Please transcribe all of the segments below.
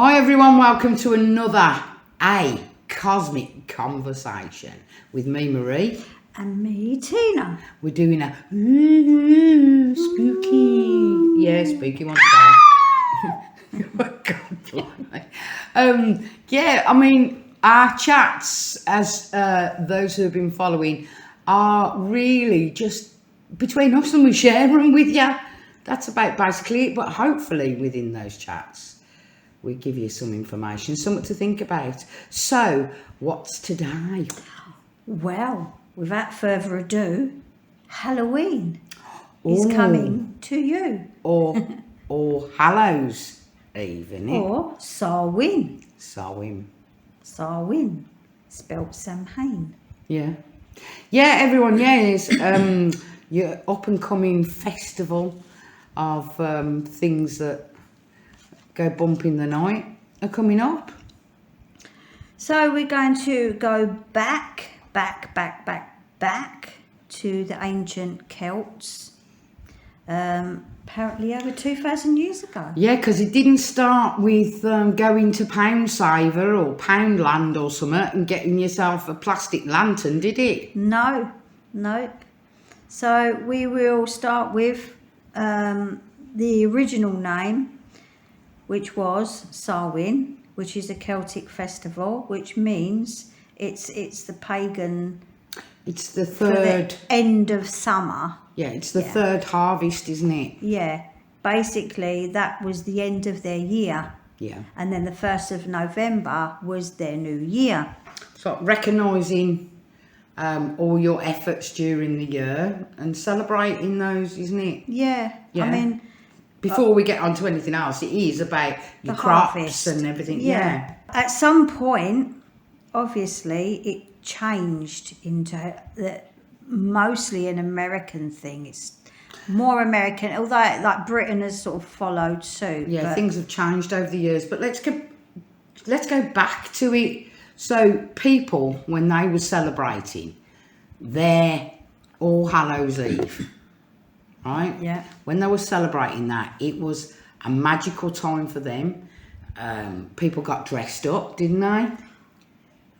Hi everyone, welcome to another cosmic conversation with me, Marie. And me, Tina. We're doing a spooky, spooky one today. Oh, God, blimey. I mean, our chats, as those who have been following, are really just between us and we share them with you. That's about basically it, but hopefully within those chats we give you some information, something to think about. So, what's today? Well, without further ado, Halloween is coming to you. Or All Hallows Eve, isn't it? Or Samhain. Samhain. Spelled Samhain. Yeah. Yeah, everyone, it's your up and coming festival of things that go bump in the night are coming up. So we're going to go back to the ancient Celts, apparently over 2,000 years ago. Yeah, because it didn't start with going to Pound Saver or Poundland or something and getting yourself a plastic lantern, did it? No. So we will start with the original name, which was Samhain, which is a Celtic festival, which means it's the pagan. It's the third the end of summer. Yeah, it's the third harvest, isn't it? Yeah, basically that was the end of their year. Yeah, and then the 1st of November was their new year. So recognising all your efforts during the year and celebrating those, isn't it? Yeah. I mean, before we get on to anything else, it is about your crops harvest and everything. Yeah. At some point, obviously, it changed into mostly an American thing. It's more American, although like Britain has sort of followed suit. Yeah, things have changed over the years, but let's go back to it. So people, when they were celebrating their All Hallows Eve, right? Yeah. When they were celebrating that, it was a magical time for them. People got dressed up, didn't they?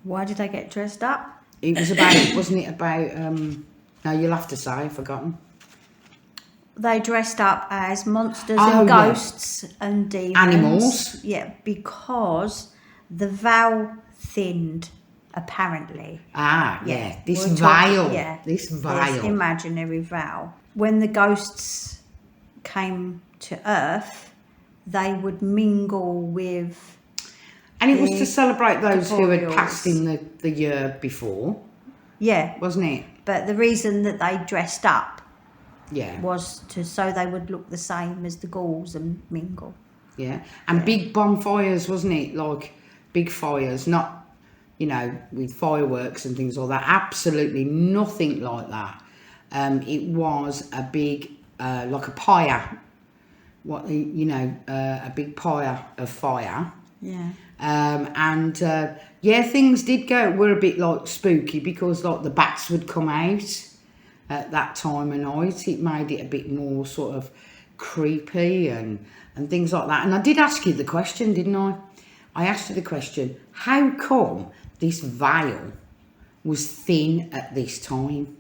Why did they get dressed up? It was about, wasn't it about, no, you'll have to say, I've forgotten. They dressed up as monsters and ghosts and demons. Animals. Yeah, because the veil thinned, apparently. This veil. This imaginary veil. When the ghosts came to Earth, they would mingle with. And it was to celebrate those who had passed in the year before. Yeah. Wasn't it? But the reason that they dressed up was so they would look the same as the ghouls and mingle. Yeah. And big bonfires, wasn't it? Like big fires, not, with fireworks and things like that. Absolutely nothing like that. It was a big, like a pyre. A big pyre of fire. Yeah. Things were a bit like spooky because like the bats would come out at that time of night. It made it a bit more sort of creepy and things like that. And I did ask you the question, didn't I? I asked you the question, how come this veil was thin at this time?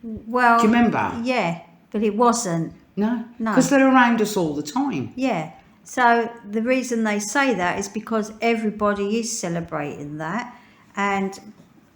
Well, do you remember? Yeah, but it wasn't. No, because they're around us all the time. Yeah. So the reason they say that is because everybody is celebrating that. And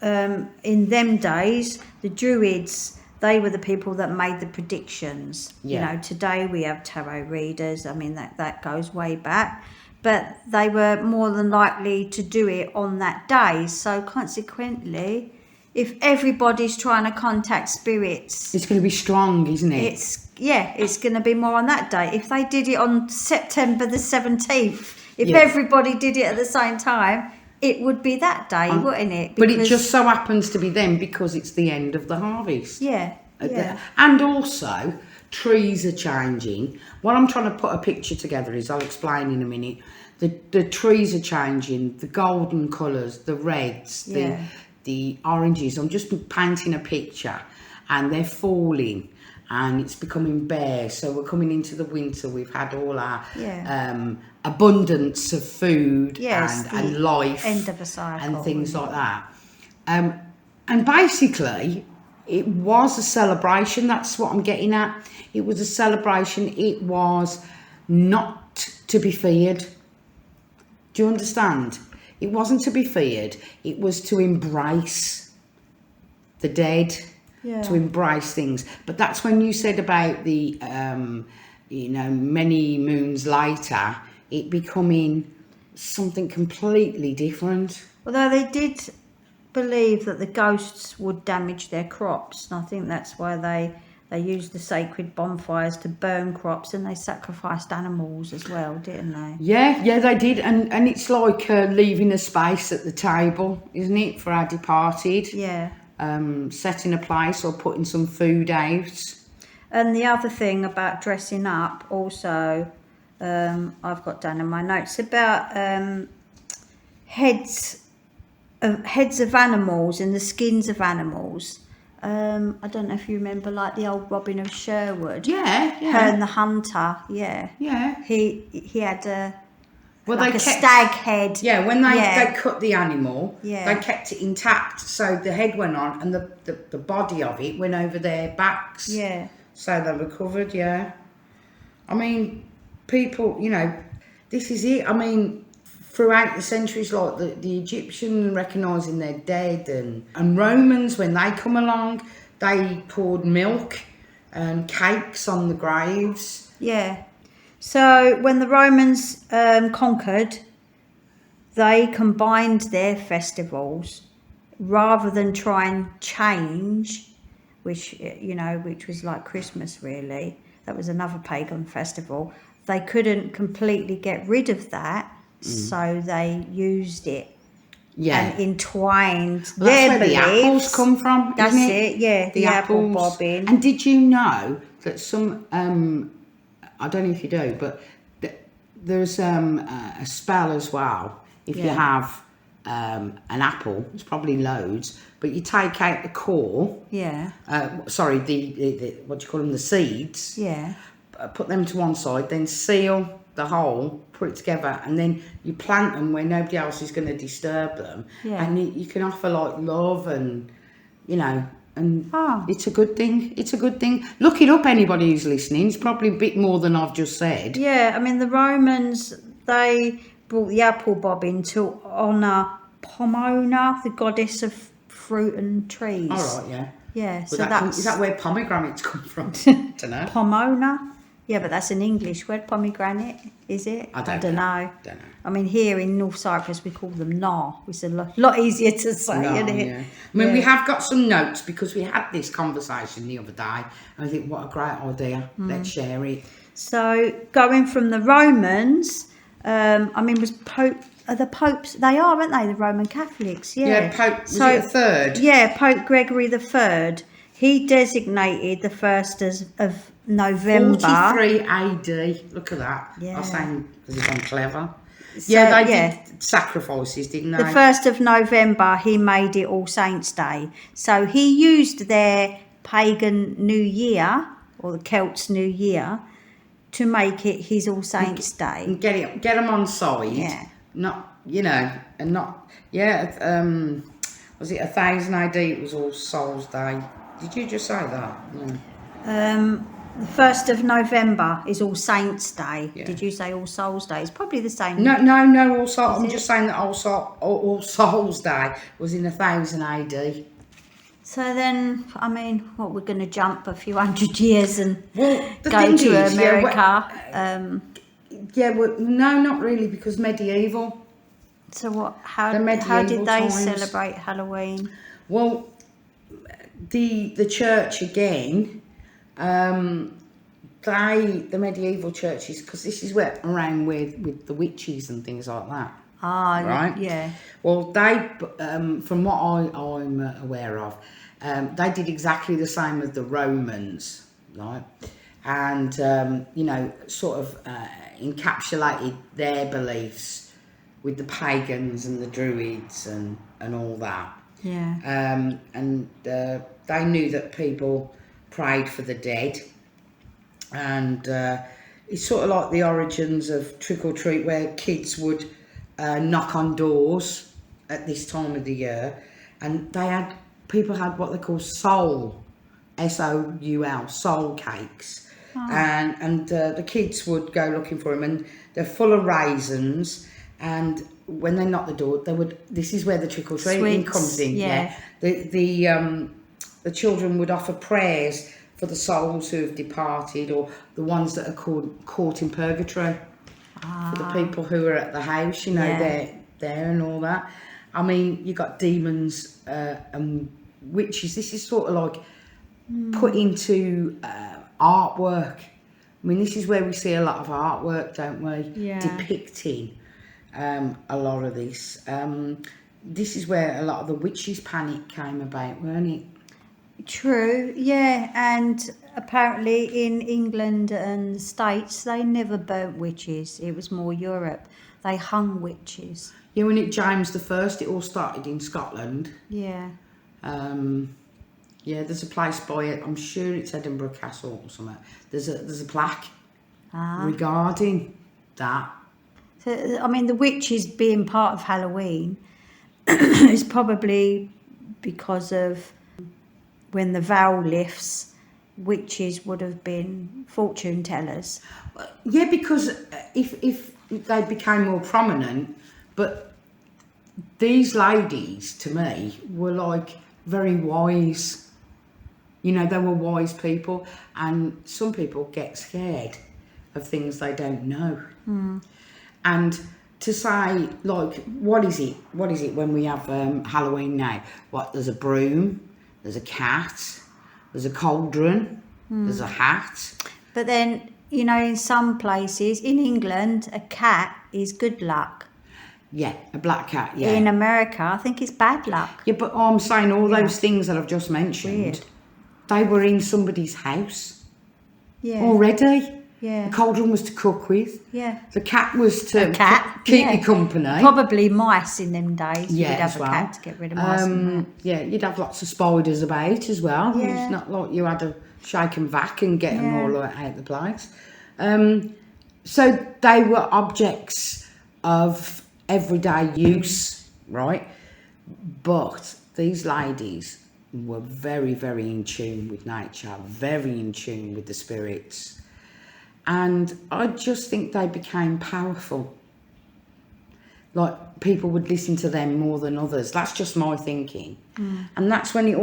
in them days, the Druids, they were the people that made the predictions. Yeah. Today we have tarot readers. I mean, that goes way back. But they were more than likely to do it on that day. So consequently, if everybody's trying to contact spirits, it's going to be strong, isn't it? It's going to be more on that day. If they did it on September the 17th, if everybody did it at the same time, it would be that day, wouldn't it? But it just so happens to be then because it's the end of the harvest. Yeah. And also, trees are changing. What I'm trying to put a picture together is, I'll explain in a minute, the trees are changing, the golden colours, the reds, the oranges. I'm just painting a picture, and they're falling and it's becoming bare. So we're coming into the winter. We've had all our abundance of food Yes, and life end of a cycle and things like that. And basically, it was a celebration. That's what I'm getting at. It was a celebration. It was not to be feared. Do you understand? It wasn't to be feared. It was to embrace the dead, to embrace things. But that's when you said about the, many moons later, it becoming something completely different. Although they did believe that the ghosts would damage their crops, and I think that's why they used the sacred bonfires to burn crops, and they sacrificed animals as well, didn't they? Yeah, they did. And it's like leaving a space at the table, isn't it, for our departed? Yeah. Setting a place or putting some food out. And the other thing about dressing up also, I've got down in my notes about heads of animals and the skins of animals. I don't know if you remember, like the old Robin of Sherwood. Yeah. Herne the Hunter. Yeah. He had a stag head. Yeah, when they cut the animal, Yeah. they kept it intact, so the head went on and the body of it went over their backs. Yeah. So they were covered. Yeah. I mean, people, this is it. I mean, throughout the centuries, like the Egyptians recognising their dead, and Romans, when they come along, they poured milk and cakes on the graves. Yeah. So when the Romans conquered, they combined their festivals rather than try and change, which was like Christmas really. That was another pagan festival. They couldn't completely get rid of that. So they used it and entwined their That's where beliefs. the apples come from, That's isn't it? yeah. The apple apples. bobbing. And did you know that some, I don't know if you do, but there's a spell as well. If you have an apple, it's probably loads, but you take out the core. Yeah. Sorry, the what do you call them? The seeds. Yeah. Put them to one side, then seal the hole, put it together, and then you plant them where nobody else is going to disturb them. Yeah. And you can offer like love and Oh. it's a good thing. It's a good thing. Look it up, anybody who's listening. It's probably a bit more than I've just said. Yeah, I mean the Romans, they brought the apple bobbing to honour Pomona, the goddess of fruit and trees. All right, yeah. Yeah, Well, so that's is that where pomegranates come from? Don't know. Pomona. Yeah, but that's an English word. Pomegranate, is it? I don't know. Don't know. I mean, here in North Cyprus, we call them nar. It's a lot easier to say, isn't it? Yeah. I mean, we have got some notes because we had this conversation the other day. And I think, what a great idea. Let's share it. So, going from the Romans, was Pope... Are the popes... They are, aren't they? The Roman Catholics, yeah. Yeah, Pope... Was it the third? Yeah, Pope Gregory III. He designated the 1st of November. 43 AD. Look at that. Yeah. I was saying because I'm clever. So, Yeah, they did sacrifices, didn't they? The 1st of November, he made it All Saints' Day. So he used their pagan New Year, or the Celts' New Year, to make it his All Saints' Day. And get them on side. Yeah. Not, and not, was it 1000 AD? It was All Souls' Day. Did you just say that? Yeah. The 1st of November is All Saints' Day. Yeah. Did you say All Souls' Day? It's probably the same. No, All Souls. I'm just saying that All Souls' Day was in 1000 AD. So then, I mean, what, we're going to jump a few hundred years and Well, the go thing to is, America. No, not really, because medieval. So what? How The did medieval they times. celebrate Halloween? Well, the church again, the medieval churches, because this is where around with the witches and things like that. Ah, Right. Yeah. Well, they, from what I'm aware of, they did exactly the same as the Romans, right? And sort of encapsulated their beliefs with the pagans and the druids and all that. Yeah. And they knew that people prayed for the dead, and it's sort of like the origins of trick or treat, where kids would knock on doors at this time of the year, and people had what they call soul, soul, soul cakes, and the kids would go looking for them, and they're full of raisins, and when they knock the door, this is where the trick or treating comes in. Yeah. The children would offer prayers for the souls who have departed, or the ones that are caught in purgatory, for the people who are at the house, they're there and all that. I mean, you got demons and witches. This is sort of like put into artwork. I mean, this is where we see a lot of artwork, don't we? Yeah. Depicting a lot of this. This is where a lot of the witches' panic came about, weren't it? True, yeah, and apparently in England and the States they never burnt witches. It was more Europe. They hung witches. Yeah, when James the First, it all started in Scotland. Yeah. Yeah, there's a place by it. I'm sure it's Edinburgh Castle or something. There's a plaque regarding that. So, I mean, the witches being part of Halloween is probably because of when the veil lifts, witches would have been fortune tellers. Yeah, because if they became more prominent, but these ladies, to me, were like very wise. They were wise people, and some people get scared of things they don't know. And to say, like, what is it when we have Halloween now? There's a broom, there's a cat, there's a cauldron, there's a hat. But then, in some places, in England, a cat is good luck. Yeah, a black cat, yeah. In America, I think it's bad luck. Yeah, but I'm saying all those things that I've just mentioned, Weird. They were in somebody's house already. Yeah. The cauldron was to cook with. Yeah. The cat was to keep you company. Probably mice in them days. Yeah, You'd have a cat to get rid of mice. Yeah, you'd have lots of spiders about as well. Yeah. It's not like you had to shake and vac and get them all out the place. So they were objects of everyday use, right? But these ladies were very, very in tune with nature, very in tune with the spirits. And I just think they became powerful. Like, people would listen to them more than others. That's just my thinking. And that's when it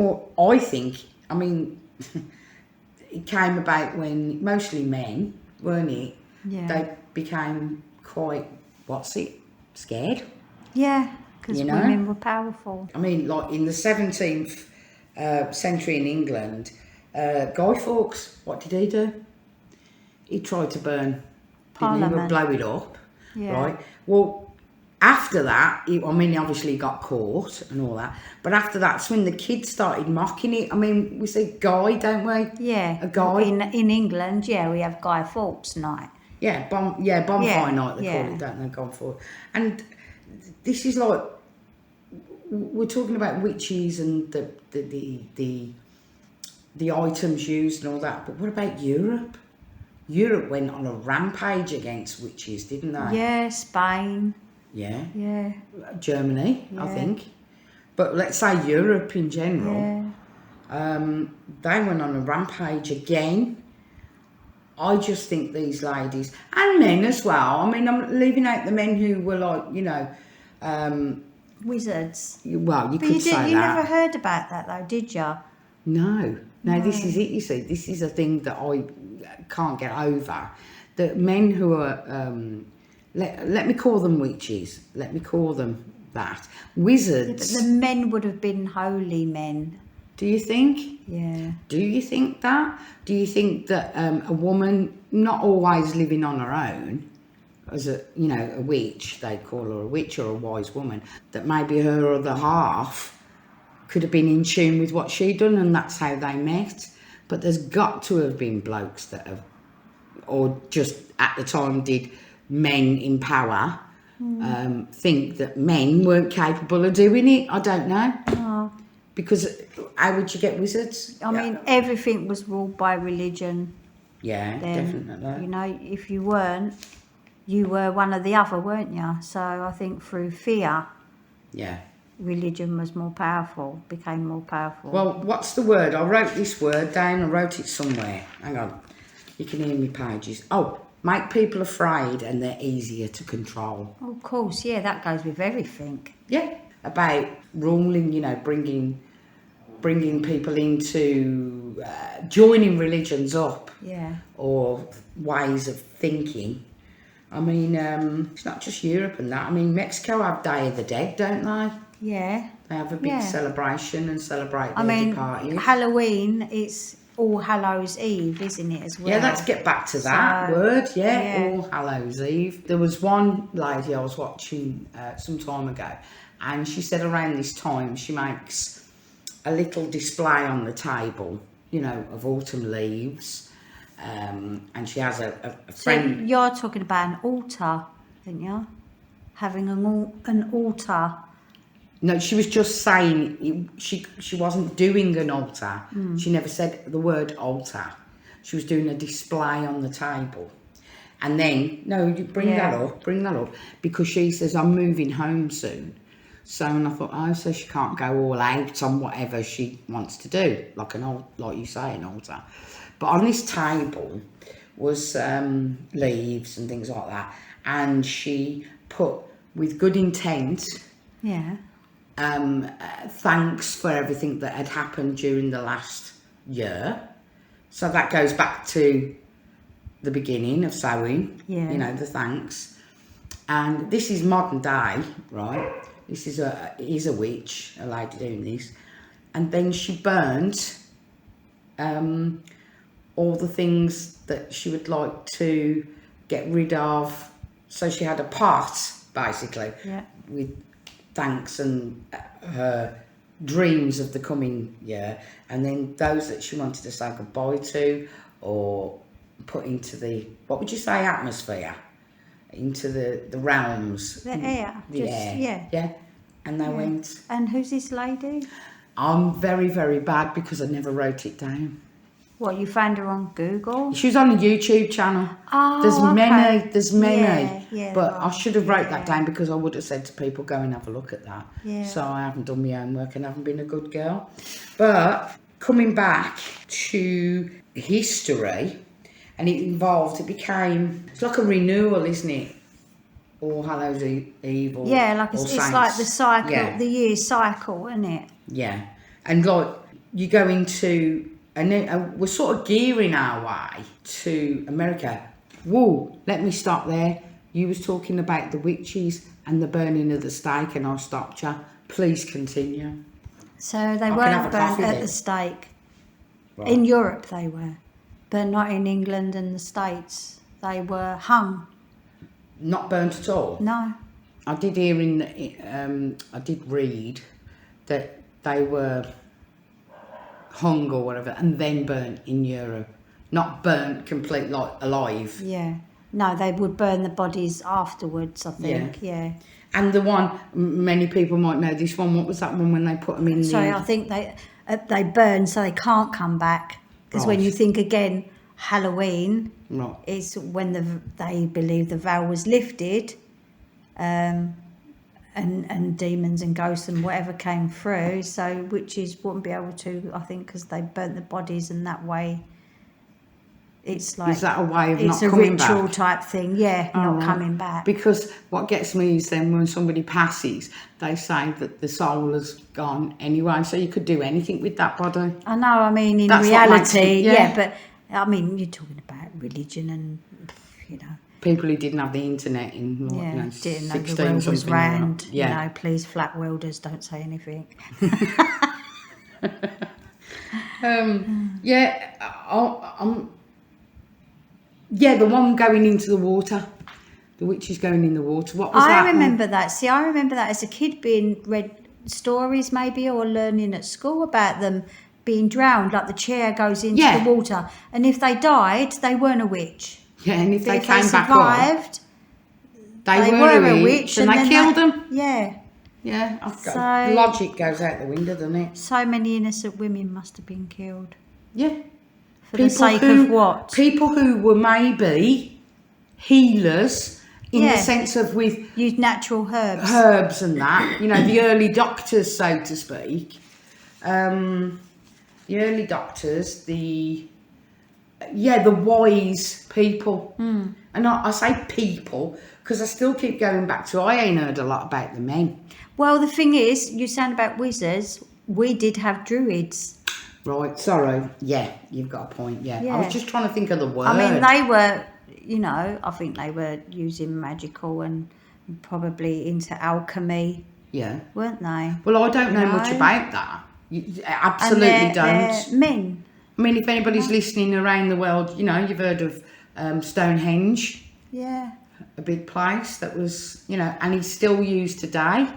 came about when mostly men, weren't it? Yeah. They became quite, scared? Yeah, because women were powerful. I mean, like in the 17th century in England, Guy Fawkes, what did he do? He tried to burn Parliament. He would blow it up, right? Well, after that, he obviously got caught and all that. But after that's when the kids started mocking it. I mean, we say Guy, don't we? Yeah. A Guy. In England, we have Guy Fawkes night. Yeah, bonfire night they call it, don't they? Gone for. And this is like, we're talking about witches and the items used and all that. But what about Europe? Europe went on a rampage against witches, didn't they? Yeah, Spain. Yeah. Yeah. Germany, I think. But let's say Europe in general. Yeah. They went on a rampage again. I just think these ladies, and men as well, I mean, I'm leaving out the men who were like, wizards. Well, you But could say that. you never heard about that though, did you? No, this is it, you see. This is a thing that I can't get over. The men who are, let me call them witches. Let me call them that. Wizards. Yeah, but the men would have been holy men. Do you think? Yeah. Do you think that? Do you think that a woman, not always living on her own, as a witch, they call her a witch or a wise woman, that maybe her other half could have been in tune with what she'd done, and that's how they met? But there's got to have been blokes that have, or just at the time did men in power think that men weren't capable of doing it. I don't know. Oh. Because how would you get wizards? I mean, everything was ruled by religion. Yeah, then, definitely. you know, if you weren't, you were one or the other, weren't you? So I think through fear, Yeah. religion was more powerful, became more powerful. Well, what's the word? I wrote this word down. I wrote it somewhere. Hang on. You can hear me pages. Oh, make people afraid and they're easier to control. Of course, yeah, that goes with everything. Yeah. About ruling, you know, bringing people into joining religions up. Yeah. Or ways of thinking. I mean, it's not just Europe and that. I mean, Mexico have Day of the Dead, don't they? Yeah. They have a big celebration and celebrate their departed. Halloween, it's All Hallows Eve, isn't it, as well? Yeah, let's get back to that word. All Hallows Eve. There was one lady I was watching some time ago, and she said around this time she makes a little display on the table, you know, of autumn leaves. And she has a friend. So you're talking about an altar, aren't you? Having an altar. No, she was just saying she wasn't doing an altar. She never said the word altar. She was doing a display on the table. And then, no, you bring that up, because she says, I'm moving home soon. So, and I thought, oh, so she can't go all out on whatever she wants to do, like like you say, an altar. But on this table was leaves and things like that. And she put, with good intent, thanks for everything that had happened during the last year. So that goes back to the beginning of Samhain, you know, the thanks. And this is modern day, right? This is a witch, a lady doing this. And then she burnt all the things that she would like to get rid of. So she had a pot, basically, with thanks and her dreams of the coming year, and then those that she wanted to say goodbye to or put into the, what would you say, atmosphere, into the realms. The air. The air. Yeah. And they went. And who's this lady? I'm very, very bad because I never wrote it down. What, you found her on Google? She was on a YouTube channel. Oh, There's many. Yeah, but I should have wrote that down, because I would have said to people, go and have a look at that. Yeah. So I haven't done my homework and haven't been a good girl. But coming back to history, and it became, it's like a renewal, isn't it? All Hallows Eve. Or, it's like the cycle, the year cycle, isn't it? Yeah. And like, you go into, and then we're sort of gearing our way to America. Whoa, let me stop there. You was talking about the witches and the burning of the stake, and I stopped you. Please continue. So they weren't burnt at the stake. Right. In Europe they were, but not in England and the States. They were hung. Not burnt at all? No. I did hear I did read that they were hung or whatever and then burnt in Europe. Not burnt completely, like alive. Yeah. No, they would burn the bodies afterwards, I think. Yeah. And the one, many people might know this one, what was that one when they put them in I think they burn so they can't come back. Because when you think again, Halloween is when they believe the veil was lifted, and demons and ghosts and whatever came through. So witches wouldn't be able to, I think, because they burnt the bodies, and that way it's like, is that a way of not it's a coming ritual back? Type thing, not coming back. Because what gets me is then when somebody passes, they say that the soul has gone anyway, so you could do anything with that body. I know, I mean, in That's reality, but I mean, you're talking about religion and, you know. People who didn't have the internet in, didn't know 16 the world was round. Yeah. You know, please, flat welders, don't say anything. The one going into the water. The witch is going in the water. What was that? I remember that. See, I remember that as a kid, being read stories maybe, or learning at school about them being drowned, like the chair goes into the water. And if they died, they weren't a witch. Yeah, and if they came survived, back up, they were a witch, and they killed them. Yeah. Yeah, so, logic goes out the window, doesn't it? So many innocent women must have been killed. Yeah. For the sake of what? People who were maybe healers in the sense of with use natural herbs. Herbs and that, you know, the early doctors, so to speak. The early doctors, the wise people. And I say people because I still keep going back to I ain't heard a lot about the men. Well, the thing is, you sound about wizards. We did have druids. Right, sorry. Yeah, you've got a point, yeah. I was just trying to think of the word. I mean, they were, you know, I think they were using magical and probably into alchemy. Yeah. Weren't they? Well, I don't know much about that. Absolutely and don't. They're men. I mean, if anybody's listening around the world, you know, you've heard of Stonehenge. Yeah. A big place that was, you know, and it's still used today.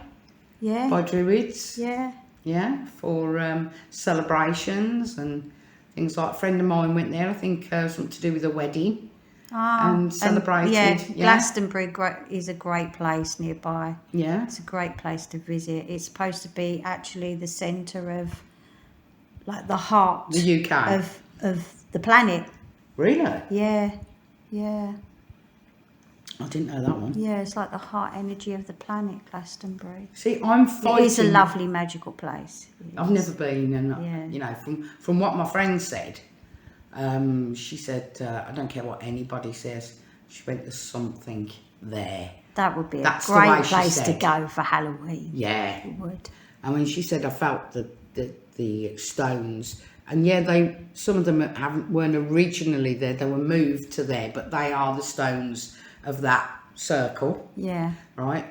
Yeah. By druids. Yeah. Yeah, for celebrations and things like. A friend of mine went there, I think something to do with a wedding. And celebrated. Glastonbury is a great place nearby. Yeah. It's a great place to visit. It's supposed to be actually the centre of, like, the heart. The UK. Of the planet. Really? Yeah. Yeah. I didn't know that one. Yeah, it's like the heart energy of the planet, Glastonbury. See, I'm fighting. It is a lovely, magical place. I've never been, and you know, from what my friend said, she said, I don't care what anybody says. She went, there's something there. That would be a great place to go for Halloween. Yeah, it would. I mean, she said, I felt the stones, and some of them weren't originally there. They were moved to there, but they are the stones of that circle. Yeah. Right.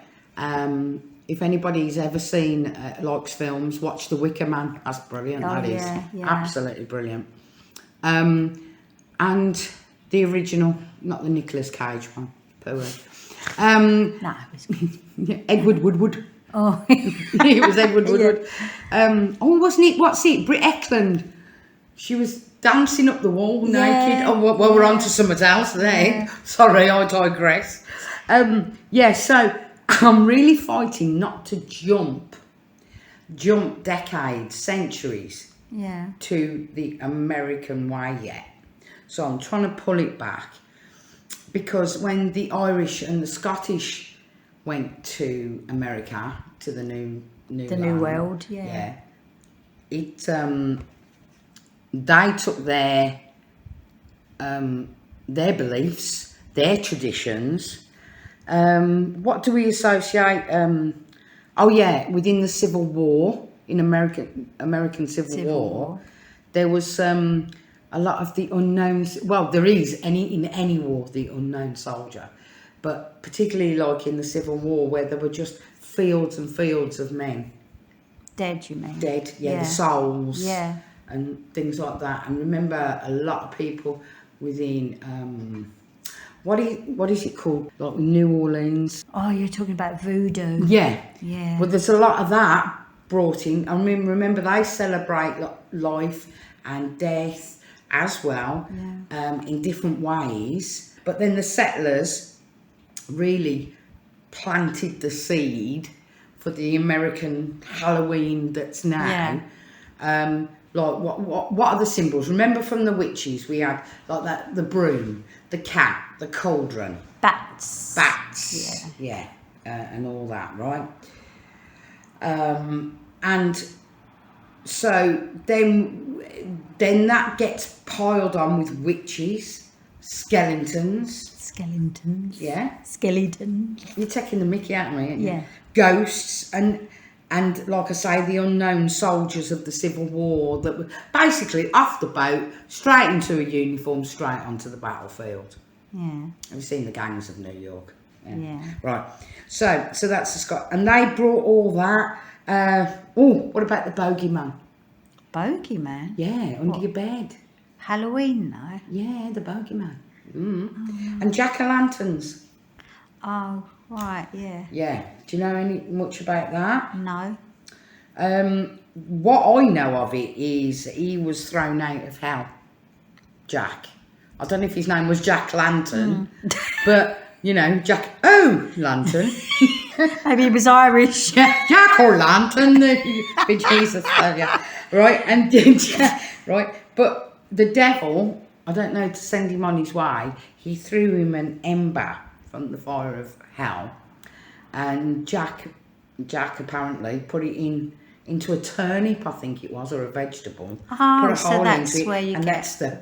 If anybody's ever seen likes films, watch The Wicker Man. That's brilliant. That is absolutely brilliant. And the original, not the Nicolas Cage one. No, it was good. Edward Woodward. Oh, it was Edward Woodward. Wasn't it? What's it? Britt Eklund. She was dancing up the wall naked. Oh, well, we're on to something else there. Yeah. Sorry, I digress. So I'm really fighting not to jump decades, centuries to the American way yet. So I'm trying to pull it back because when the Irish and the Scottish went to America, to the new world, they took their beliefs, their traditions. What do we associate? Within the Civil War, in American Civil War, there was a lot of the unknowns. Well, there is in any war the unknown soldier, but particularly like in the Civil War, where there were just fields and fields of men. Dead, you mean? Dead, the souls. Yeah. And things like that. And remember, a lot of people within what is it called, like New Orleans? Oh, you're talking about voodoo. Yeah. Well, there's a lot of that brought in. I mean, remember they celebrate life and death as well, in different ways. But then the settlers really planted the seed for the American Halloween that's now. Like what are the symbols? Remember from the witches we had like that, the broom, the cat, the cauldron, bats, and all that, right? And so then that gets piled on with witches, skeletons. Yeah. Skeletons. You're taking the mickey out of me, aren't you? Yeah. Ghosts and like I say, the unknown soldiers of the Civil War that were basically off the boat, straight into a uniform, straight onto the battlefield. Yeah. Have you seen the Gangs of New York? Yeah. Right. So that's the Scot, and they brought all that. What about the bogeyman? Bogeyman? Yeah, under your bed. Halloween, though. Yeah, the bogeyman. And jack-o'-lanterns. Oh, right, yeah. Yeah. Do you know much about that? No. What I know of it is he was thrown out of hell, Jack. I don't know if his name was Jack Lantern, but, you know, Jack Lantern. Maybe he was Irish. Jack O'Lantern, Jesus, yeah. Right, and right, but the devil, I don't know, to send him on his way, he threw him an ember from the fire of hell, and Jack apparently put it into a turnip, I think it was, or a vegetable. Oh, put a so hole that's into it, where you and get... that's the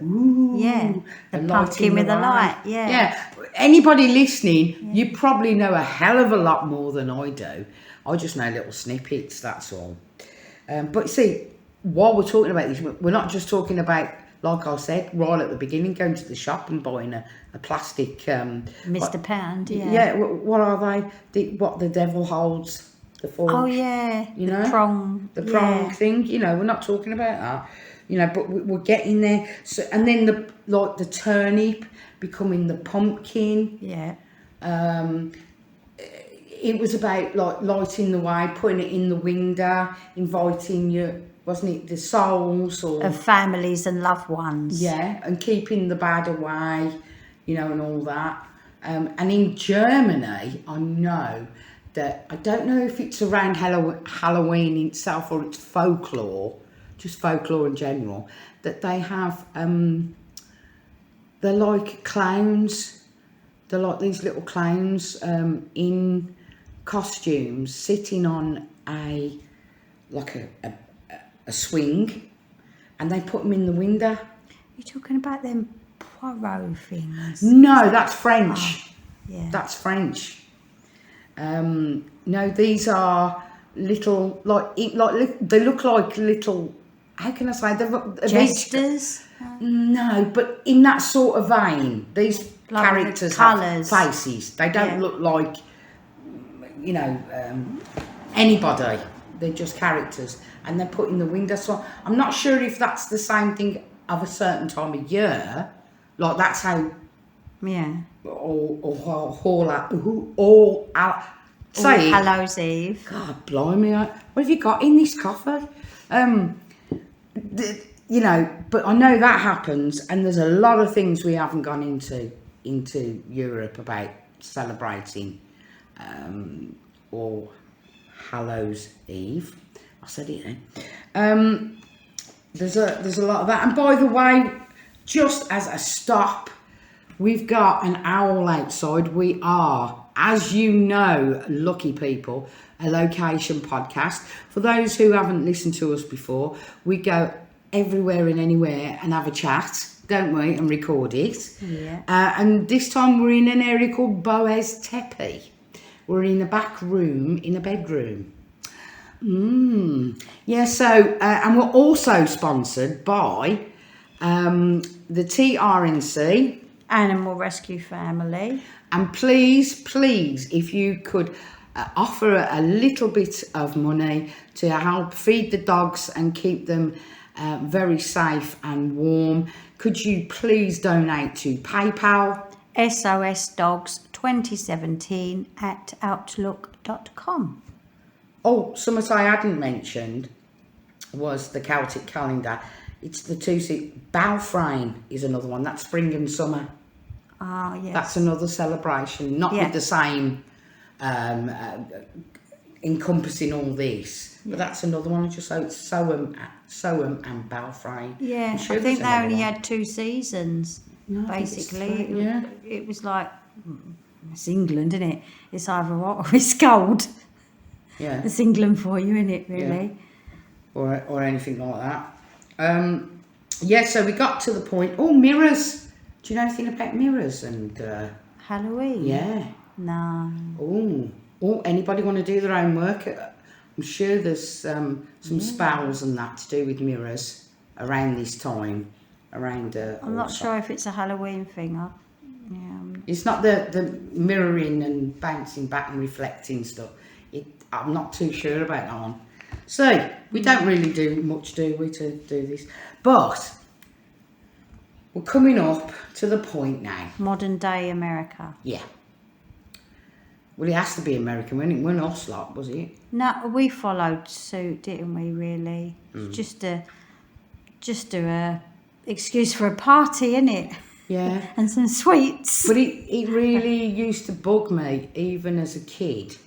the pumpkin with the light, Yeah, anybody listening, you probably know a hell of a lot more than I do. I just know little snippets, that's all. But see, while we're talking about this, we're not just talking about, like I said right at the beginning, going to the shop and buying a plastic... Mr. Pound, Yeah, what are they? What the devil holds? The fork. Oh, yeah. You the know? prong. The prong thing, we're not talking about that. But we're getting there. So, and then the turnip becoming the pumpkin. Yeah. It was about like lighting the way, putting it in the window, inviting wasn't it the souls or Of families and loved ones. Yeah, and keeping the bad away, and all that. And in Germany, I know that, I don't know if it's around Halloween itself or it's folklore, just folklore in general, that they have, they're like clowns. They're like these little clowns in costumes sitting on a swing, and they put them in the window. You're talking about them Poirot things? No, that's French. Oh, yeah. That's French. No, these are little, they look like little, how can I say, they're Jesters? No, but in that sort of vein. These like characters have faces. They don't look like, anybody. They're just characters, and they're put in the window. So I'm not sure if that's the same thing of a certain time of year. Like that's how. Yeah. All Hallows Eve. God blimey! What have you got in this coffee? But I know that happens, and there's a lot of things we haven't gone into Europe about celebrating All Hallows Eve. I said it then. There's a lot of that, and by the way, just as a stop, we've got an owl outside. We are, as you know, lucky people, a location podcast. For those who haven't listened to us before, we go everywhere and anywhere and have a chat, don't we, and record it. Yeah. And this time we're in an area called Boaz Tepe. We're in a back room, in a bedroom. Yeah, so, and we're also sponsored by the TRNC. Animal Rescue Family. And please, if you could offer a little bit of money to help feed the dogs and keep them very safe and warm, could you please donate to PayPal? SOS Dogs 2017 at outlook.com. Oh, something I hadn't mentioned was the Celtic calendar. It's the Balfrain is another one. That's spring and summer. Ah, yes. That's another celebration, not with the same encompassing all this. But that's another one. Just so it's Soham and Balfrain. Yeah, Sure I think they only one. had 2 seasons. No, basically, it was like, it's England, isn't it? It's either hot or it's cold. Yeah, it's England for you, isn't it? Really, or anything like that. So we got to the point. Oh, mirrors. Do you know anything about mirrors and Halloween? Yeah. No. Oh, anybody want to do their own work? I'm sure there's some spells and that to do with mirrors around this time. I'm not sure if it's a Halloween thing. It's not the mirroring and bouncing back and reflecting stuff. I'm not too sure about that one. So we don't really do much, do we, to do this? But we're coming up to the point now. Modern day America. Yeah. Well, it has to be American. We're not us lot, was it? No, we followed suit, didn't we? Really, just a excuse for a party, innit? Yeah. And some sweets. But it really used to bug me, even as a kid,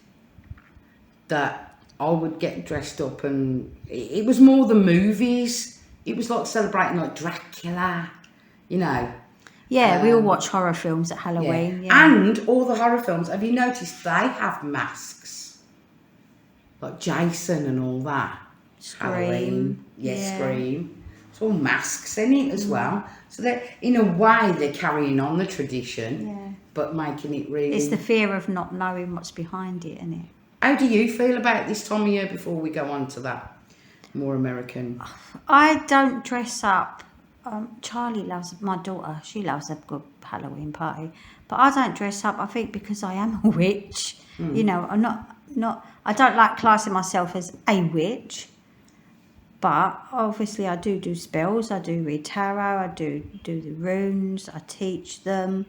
that I would get dressed up, and it was more the movies, it was like celebrating like Dracula, you know. Yeah, we all watch horror films at Halloween. Yeah. And all the horror films, have you noticed they have masks? Like Jason and all that. Scream. Halloween. Yeah, Scream. It's all masks in it as well. So they're, in a way, they're carrying on the tradition, but making it really... It's the fear of not knowing what's behind it, isn't it? How do you feel about this time of year before we go on to that more American? I don't dress up. Charlie loves, my daughter, she loves a good Halloween party. But I don't dress up, I think, because I am a witch. You know, I'm not, I don't like classing myself as a witch. But obviously I do spells, I do read tarot, I do the runes, I teach them,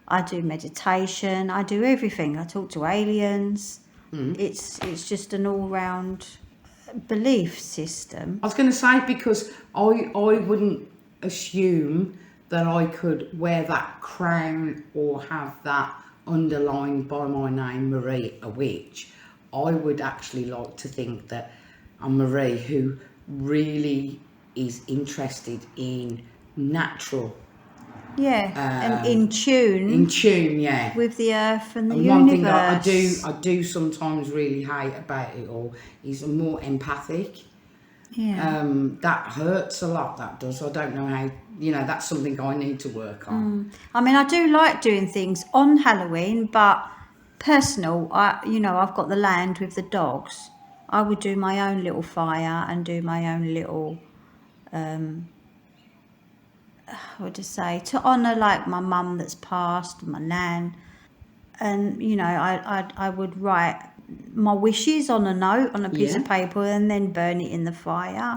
I do meditation, I do everything. I talk to aliens. It's just an all-round belief system. I was going to say, because I wouldn't assume that I could wear that crown or have that underlined by my name, Marie, a witch. I would actually like to think that I'm Marie, who really is interested in natural. Yeah, and in tune. In tune, yeah. With the earth and the and universe. One thing that I do sometimes really hate about it all is I'm more empathic. Yeah. That hurts a lot, that does. I don't know how, you know, that's something I need to work on. I mean, I do like doing things on Halloween, but personal, I've got the land with the dogs. I would do my own little fire and do my own little, what to say, to honour like my mum that's passed, my nan. And, you know, I would write my wishes on a note, on a piece of paper, and then burn it in the fire.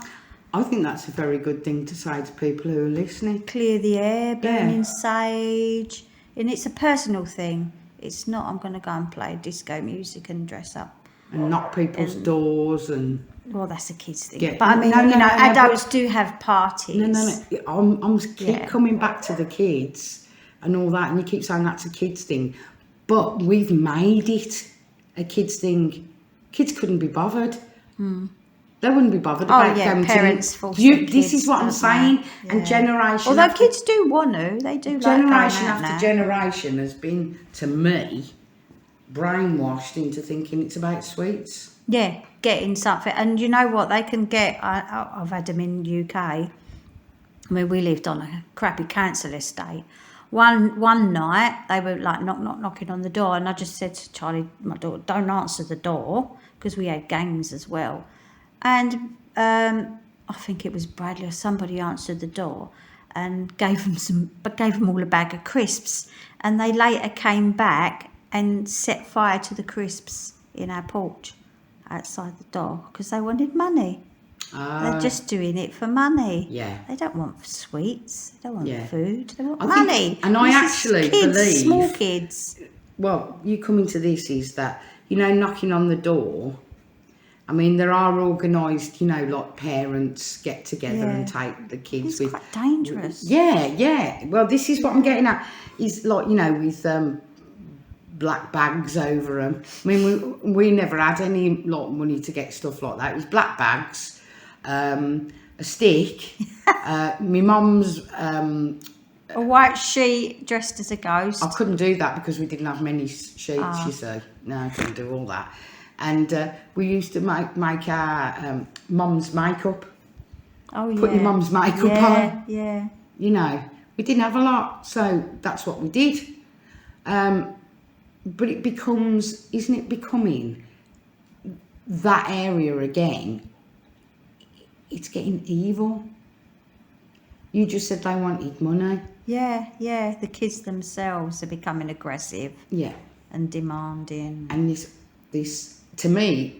I think that's a very good thing to say to people who are listening. Clear the air, burning sage. And it's a personal thing. It's not, I'm going to go and play disco music and dress up. And knock people's doors and... Well, that's a kid's thing. But I mean, adults do have parties. I'm keep coming back to the kids and all that, and you keep saying that's a kid's thing. But we've made it a kid's thing. Kids couldn't be bothered. They wouldn't be bothered about going parents to... This is what I'm saying. Yeah. And generation... Although kids do want to. They do like generation after generation has been, to me, brainwashed into thinking it's about sweets. Yeah, getting something. And you know what? They can get... I've had them in the UK. I mean, we lived on a crappy council estate. One night, they were like knocking on the door, and I just said to Charlie, my daughter, don't answer the door, because we had games as well. And I think it was Bradley or somebody answered the door and gave them all a bag of crisps. And they later came back and set fire to the crisps in our porch outside the door because they wanted money. They're just doing it for money. Yeah. They don't want sweets. They don't want food. They want money. Think, and I actually believe... Small kids. Well, you come into this is that, you know, knocking on the door... I mean, there are organised, you know, like parents get together and take the kids it's quite dangerous. Yeah. Well, this is what I'm getting at. Is like, you know, with black bags over them. I mean, we never had any like money to get stuff like that. It was black bags, a stick, my mum's... a white sheet dressed as a ghost. I couldn't do that because we didn't have many sheets, you see. No, I couldn't do all that. And we used to make our mum's makeup. Oh, yeah. Put your mum's makeup on. Yeah. You know, we didn't have a lot, so that's what we did. But it becomes, isn't it becoming that area again? It's getting evil. You just said they wanted money. Yeah. The kids themselves are becoming aggressive. Yeah. And demanding. And this to me,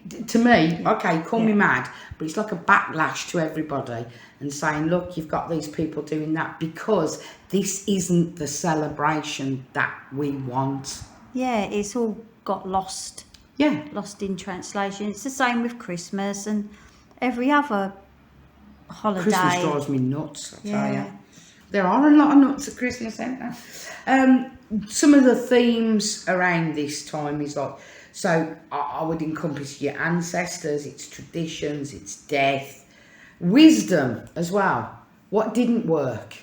okay, call me mad, but it's like a backlash to everybody and saying, look, you've got these people doing that because this isn't the celebration that we want. Yeah, it's all got lost. Yeah. Lost in translation. It's the same with Christmas and every other holiday. Christmas drives me nuts, I tell you. There are a lot of nuts at Christmas, aren't there? Some of the themes around this time is like, so I would encompass your ancestors, it's traditions, it's death, Wisdom as well. What didn't work?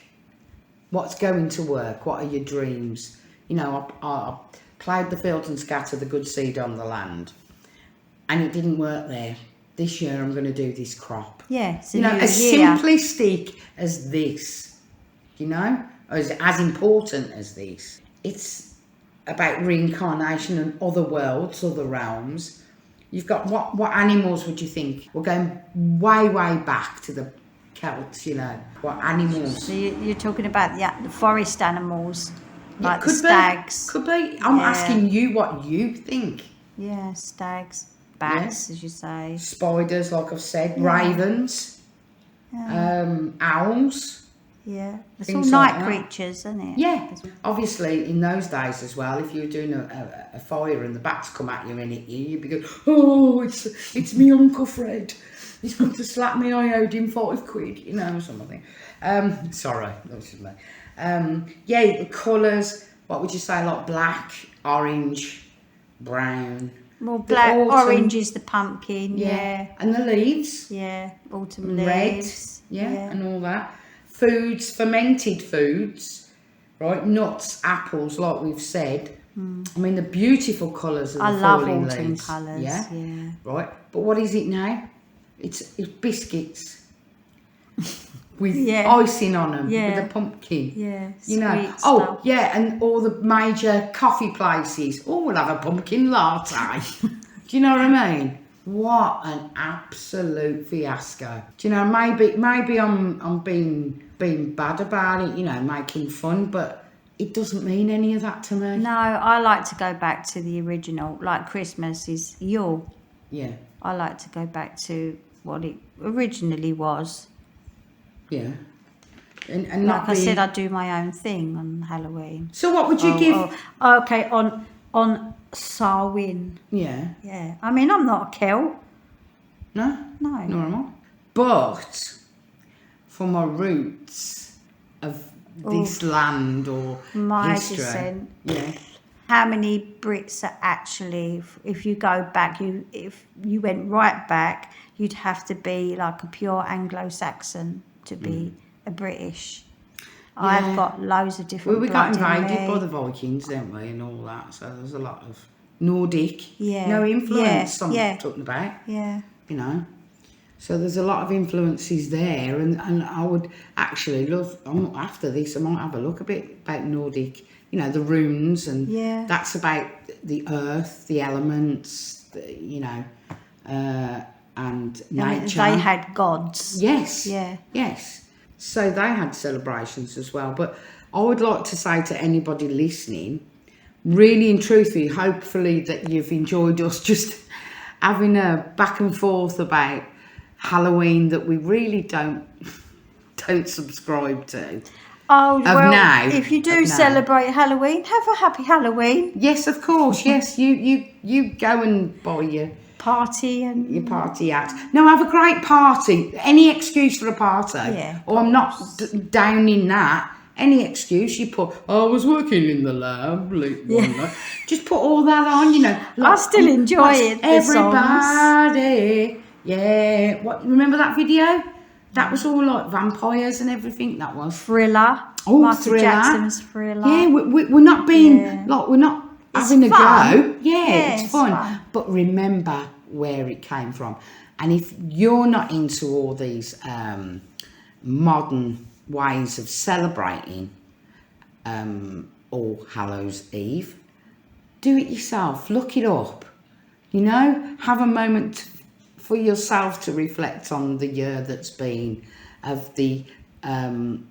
What's going to work? What are your dreams? You know, I ploughed the fields and scattered the good seed on the land, and it didn't work there. This year I'm going to do this crop. Yeah, it's You know, as simplistic as this, you know, as important as this. It's about reincarnation and other worlds, other realms. You've got what animals would you think? We're going way back to the Celts, you know. What animals? So you're talking about the forest animals, like the could stags. Could be. I'm asking you what you think. Yeah, stags, bats, as you say. Spiders, like I've said, ravens, owls. Yeah, it's all Things night like that. creatures, isn't it? Yeah, obviously in those days as well, if you were doing a fire and the bats come at you and hit you, you'd be going, oh, it's me Uncle Fred. He's come to slap me, I owed him £5, you know, or something. Sorry, that was just me. Yeah, the colours, what would you say, like black, orange, brown? Well, black, orange is the pumpkin, yeah. And the leaves. Yeah, autumn Red, leaves. and all that. Foods, fermented foods, right? Nuts, apples, like we've said. I mean, the beautiful colours of the falling leaves. I love autumn colours, yeah. Right, but what is it now? It's biscuits with icing on them, with a pumpkin. Yeah, you know. sweet stuff. And all the major coffee places. Oh, we'll have a pumpkin latte. Do you know what I mean? What an absolute fiasco. Do you know, maybe I'm being bad about it, you know, making fun, but it doesn't mean any of that to me. No, I like to go back to the original, like Christmas is Yule. Yeah. I like to go back to what it originally was. Yeah. And not like I said, I do my own thing on Halloween. So what would you give? Okay, on Samhain. Yeah. Yeah. I mean, I'm not a Celt. No? No. Nor am I. But for my roots of this land or my history. descent. Yeah. How many Brits are actually, if you go back, if you went right back, you'd have to be like a pure Anglo-Saxon to be a British. Yeah. I've got loads of different We got blood in invaded me. by the Vikings, didn't we, and all that. So there's a lot of Nordic. Yeah. No influence. Yeah. I'm talking about. Yeah. You know. So there's a lot of influences there, and I would actually love. After this, I might have a look a bit about Nordic. You know, the runes, and that's about the earth, the elements. You know, and nature. They had gods. Yes. Yeah. Yes. So they had celebrations as well. But I would like to say to anybody listening, really and truthfully, hopefully that you've enjoyed us just having a back and forth about Halloween that we really don't subscribe to. Oh, well, now, if you do celebrate Halloween, have a happy Halloween. Yes, of course. Yes, you go and buy your party and your party act. No, have a great party. Any excuse for a party. Yeah. Or I'm not down in that. Any excuse you put. Oh, I was working in the lab late one night. Just put all that on. You know. I still enjoy it. Everybody. Yeah. What? Remember that video? That was all like vampires and everything. That was Thriller. Oh, Michael Thriller. Jackson's Thriller. Yeah, we're not being like we're not having a go. Yeah, it's fun. But remember where it came from. And if you're not into all these modern ways of celebrating All Hallows Eve, do it yourself. Look it up. You know, have a moment for yourself to reflect on the year that's been, of the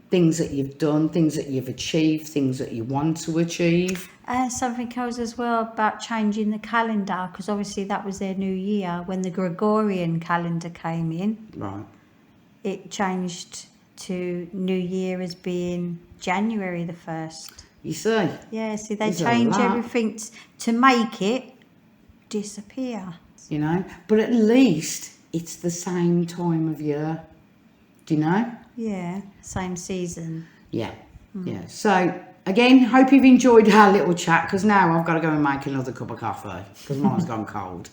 things that you've done, things that you've achieved, things that you want to achieve. And something else as well about changing the calendar, because obviously that was their new year when the Gregorian calendar came in. Right. It changed to New Year as being January the 1st. You see? Yeah, see, they change everything to make it disappear. You know, but at least it's the same time of year. Do you know? Yeah, same season. Yeah, yeah. So, again, hope you've enjoyed our little chat, because now I've got to go and make another cup of coffee, because mine's gone cold.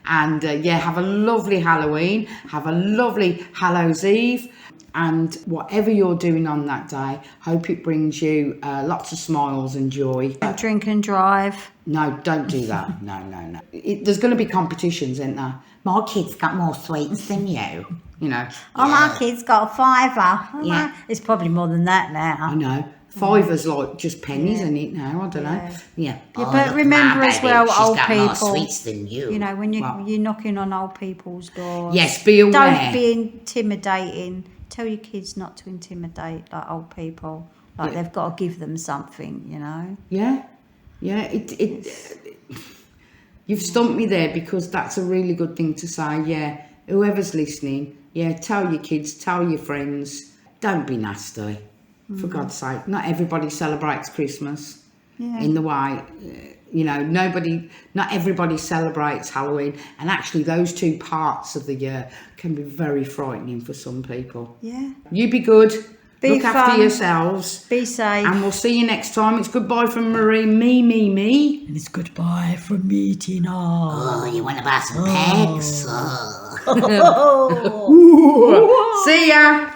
And have a lovely Halloween. Have a lovely Hallows Eve. And whatever you're doing on that day, hope it brings you lots of smiles and joy. Don't drink and drive. No, don't do that. No. There's going to be competitions, isn't there? My kid's got more sweets than you. You know. Oh, my kid's got a $5. Oh, Yeah. It's probably more than that now. I know. $5's like just pennies, isn't it now? I don't know. Yeah. Yeah, but remember as well, she's old got people. more sweets than you. You know, when Well. you're knocking on old people's doors. Yes, be aware. Don't be intimidating. Tell your kids not to intimidate like old people. Like they've got to give them something, you know. Yeah. You've stumped me there because that's a really good thing to say. Yeah, whoever's listening, tell your kids, tell your friends, don't be nasty. For God's sake, not everybody celebrates Christmas in the way, not everybody celebrates Halloween. And actually those two parts of the year can be very frightening for some people. Yeah. You be good. Be Look after fun. yourselves. Be safe. And we'll see you next time. It's goodbye from Marie, me. And it's goodbye from me, Tina. Oh, you want to buy some pegs? Oh. Oh. See ya.